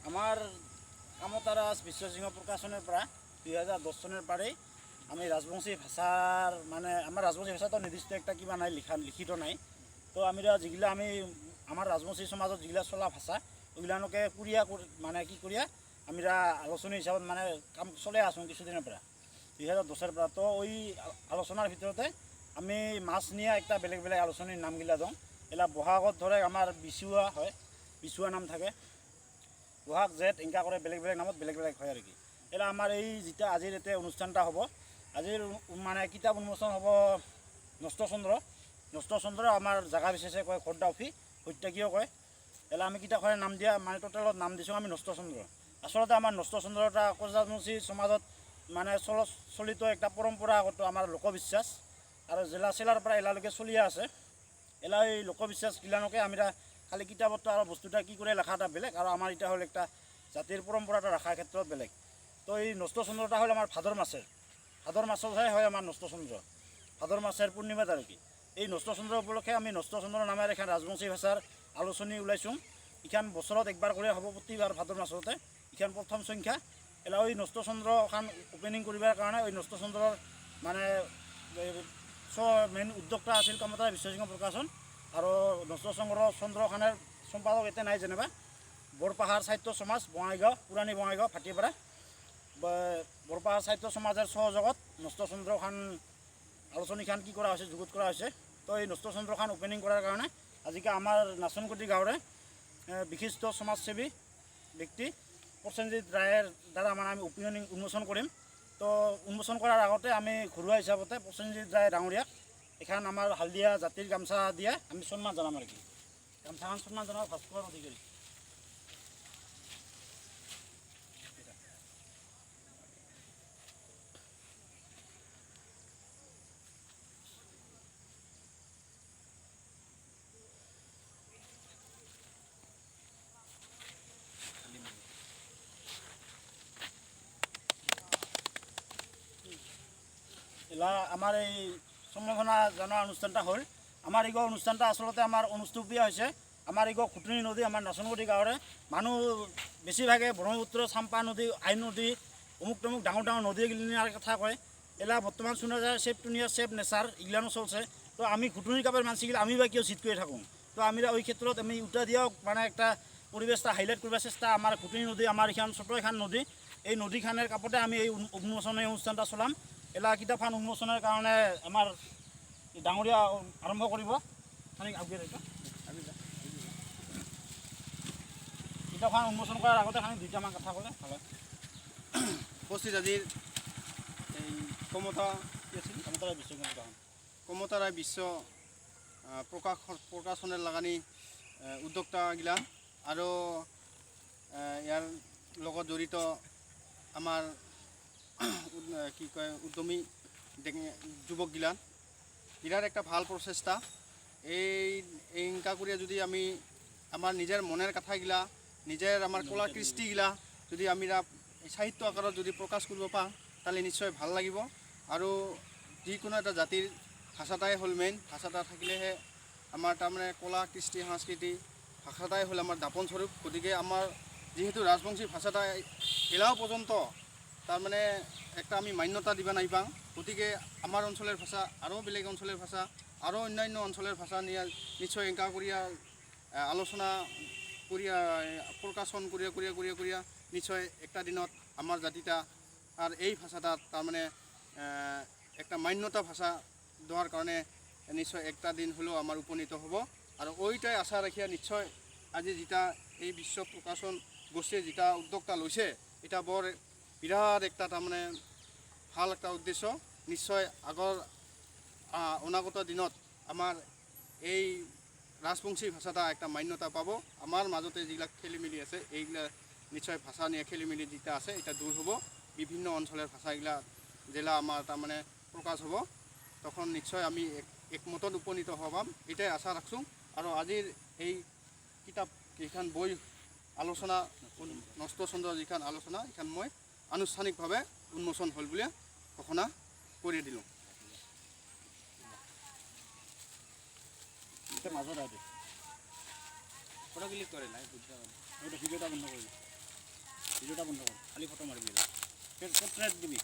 আমাৰ কামতাৰাজ বিশ্বসিংহ প্ৰকাশনেৰ পৰা 2010 চনের পরেই আমি রাজবংশী ভাষার মানে আমার রাজবংশী ভাষা তো নির্দিষ্ট একটা কিবা নাই লিখিত নাই। তো আমরা যেগুলা আমি আমার রাজবংশী সমাজত যেগুলা চলা ভাষা ওইগুলানকে কুরিয়া মানে কি করিয়া আমরা আলোচনী হিসাবে মানে কাম চলে আসুন কিছুদিনের পৰা 2010 পৰা। তো ওই আলোচনার ভিতরতে আমি মাছ নিয়ে একটা বেলেগ বেলেগ আলোচনীর নামগুলা দিওঁ। এলা বহাগত ধরে আমার বিচুয়া হয়, বিচুয়া নাম থাকে, বহাগ জেঠ এনকা করে বেলেগ বেলেগ নামত বেলেগ বেলেগ হয় আর কি। এলা আমার এই যেটা আজির এতে অনুষ্ঠানটা হব, আজির মানে কিতাপ উন্মোচন হব নষ্টচন্দ্র আমার জায়গা বিশেষে কয় খোর্দাউফি সত্যাকীয় কয়। এলা আমি কিতাপখনে নাম দিয়া মানে টোটেলত নাম দিছোঁ আমি নষ্টচন্দ্র। আসলতে আমার নষ্টচন্দ্রটা কোচৰাজবংশী সমাজত মানে চলিত একটা পৰম্পৰাগত আমাৰ লোকবিশ্বাস আৰ জেলা চেলাৰ পৰা এলালৈকে চলিয়ে আছে। এলা এই লোকবিশ্বাস গিলানকে আমরা খালি কিতাপত আর বস্তুটা কি করে লেখাটা বেলেগ আর আমার এটা হল একটা জাতির পরম্পরাটা রাখার ক্ষেত্রে বেলেগ। তো এই নষ্টচন্দ্রটা হল আমার ভাদর মাছতহে হয় আমার নষ্টচন্দ্র, ভাদর মাছের পূর্ণিমাত আর কি। এই নষ্টচন্দ্র উপলক্ষে আমি নষ্টচন্দ্র নামের এখান রাজবংশী ভাষার আলোচনী ওলাইছোঁ। ইখান বছৰত একবার করে হব প্রতিবার ভাদর মাছতে, ইখান প্রথম সংখ্যা। এলা ওই নষ্টচন্দ্র খান ওপেনিং করিবার কারণে ওই নষ্টচন্দ্রর মানে মেইন উদ্যোক্তা আছিল কামতারা বিশ্বসিংহ প্রকাশন। আর নষ্টচন্দ্র খানের সম্পাদক এতে নাই যেনিবা বৰপাহাৰ সাহিত্য সমাজ বঙাইগাঁও, পুৰানি বঙাইগাঁও ভাটিপাড়া। বৰপাহাৰ সাহিত্য সমাজের সহযোগত নষ্টচন্দ্র খান আলোচনী খান কি করা হয়েছে যুগুত করা হয়েছে। তো এই নষ্টচন্দ্র খান ওপেনিং করার কারণে আজকে আমার নাচনকটি গাঁৱৰে বিশিষ্ট সমাজসেবী ব্যক্তি প্রসেনজিৎ রায়ের দ্বারা মানে আমি ওপেনিং উন্মোচন করিম। তো উন্মোচন করার আগতে আমি ঘরোয়া হিসাবতে প্রসেনজিৎ রায় ডাঙরিয়াক এখান আমার হালদিয়া জাতির গামছা দিয়ে আমি সম্মান জানাম আর কি। গামছাখান সম্মান জানার ভাস্কর অধিকারী। এলা আমার এই সম্বর্ধনা জানার অনুষ্ঠানটা হল। আমার এগো অনুষ্ঠানটা আসলতে আমার অনুষ্ঠুপিয়া হয়েছে আমার এগো খুটনি নদী আমার নাচনগুটি গাঁৱৰে মানুহ বেছিভাগে ব্রহ্মপুত্র, চাম্পা নদী, আইন নদী, অমুক তমুক ডাঙর ডাঙর নদীগিলার কথা কয়। এলা বর্তমান শোনা যায় সেফ টুনিয়া সেফ নেচার এগুলানো চলছে। তো আমি খুটনি কাপের মানসিগুলো আমি বা কেউ চিট করে থাকুন। তো আমরা ওই ক্ষেত্রে আমি উঠা দিয়েও মানে একটা পরিবেশটা হাইলাইট করার চেষ্টা আমার খুটনি নদী আমার এখান ছোট এখান নদী এই নদীখানের কাপতে আমি এই উন্মোচনের অনুষ্ঠানটা চলাম। এলা কিতাপখান উন্মোচনের কারণে আমার ডাঙরিয়া আরম্ভ করব। কিতাপখান উন্মোচন করার আগতে খানি দুইটামান কথা কলে ভালো। উপস্থিত আজির এই কমতা কি আছিল কমতা রায় বিশ্ব প্রকাশনের লাগানি উদ্যোক্তাগিলা আর ইয়ার লগত জড়িত আমার কি কয় উদ্যমী যুবকগিলা এটার একটা ভাল প্রচেষ্টা। এই এনকা করিয়া যদি আমি আমার নিজের মনের কথাগিলা নিজের আমার কলা কৃষ্টিগিলা যদি আমরা সাহিত্য আকারত যদি প্রকাশ করব পাওঁ তাহলে নিশ্চয় ভাল লাগিব। আৰু যিকোনো এটা জাতিৰ ভাষাটাই হল মেইন, ভাষাটা থাকিলেহে আমাৰ তাৰমানে কলা কৃষ্টি সংস্কৃতি ভাষাটাই হল আমার দাপন স্বরূপ। গতিকে আমার যেহেতু রাজবংশী ভাষাটা এলাও পর্যন্ত তার মানে একটা আমি মান্যতা দিবা নাই পাওঁ। গতিকে আমার অঞ্চলের ভাষা আরও বেলেগ অঞ্চলের ভাষা আরও অন্যান্য অঞ্চলের ভাষা নিয়ে নিশ্চয় এনকা করিয়া আলোচনা করিয়া প্রকাশন করিয়া করিয়া করিয়া করিয়া নিশ্চয় একটা দিনত আমার জাতিটা আর এই ভাষাটা তার মানে একটা মান্যতা ভাষা দেওয়ার কারণে নিশ্চয় একটা দিন হলেও আমার উপনীত হব। আর ওইটাই আশা রাখিয়া নিশ্চয় আজি যেটা এই বিশ্ব প্রকাশন গোষ্ঠীর যেটা উদ্যোক্তা লৈছে এটা বৰ বিৰাট একটা তাৰমানে ভাল একটা উদ্দেশ্য। নিশ্চয় আগৰ অনাগত দিনত আমাৰ এই রাজবংশী ভাষাটা একটা মান্যতা পাব। আমার মাজতে যেগুলা খেলিমেলি আছে এইগুলা নিশ্চয় ভাষা নিয়ে খেলিমেলি যেটা আছে এটা দূর হব। বিভিন্ন অঞ্চলের ভাষাগুলা জেলা আমার তাৰমানে প্রকাশ হব, তখন নিশ্চয় আমি একমতত উপনীত হবাম এটাই আশা রাখছোঁ। আৰু আজিৰ এই কিতাপ এইখান বই আলোচনা নষ্টচন্দ্ৰ যিখান আলোচনা এইখান মই আনুষ্ঠানিকভাৱে উন্মোচন হল বুলি ঘোষণা কৰি দিলোঁ। মাজত ফটো ক্লিক কৰে নাই বুদ্ধ ওইটা ভিডিওটা বন্ধ কৰে ভিডিওটা বন্ধ কৰ খালি ফটো মাৰবি পোৰ্ট্ৰেট দিবি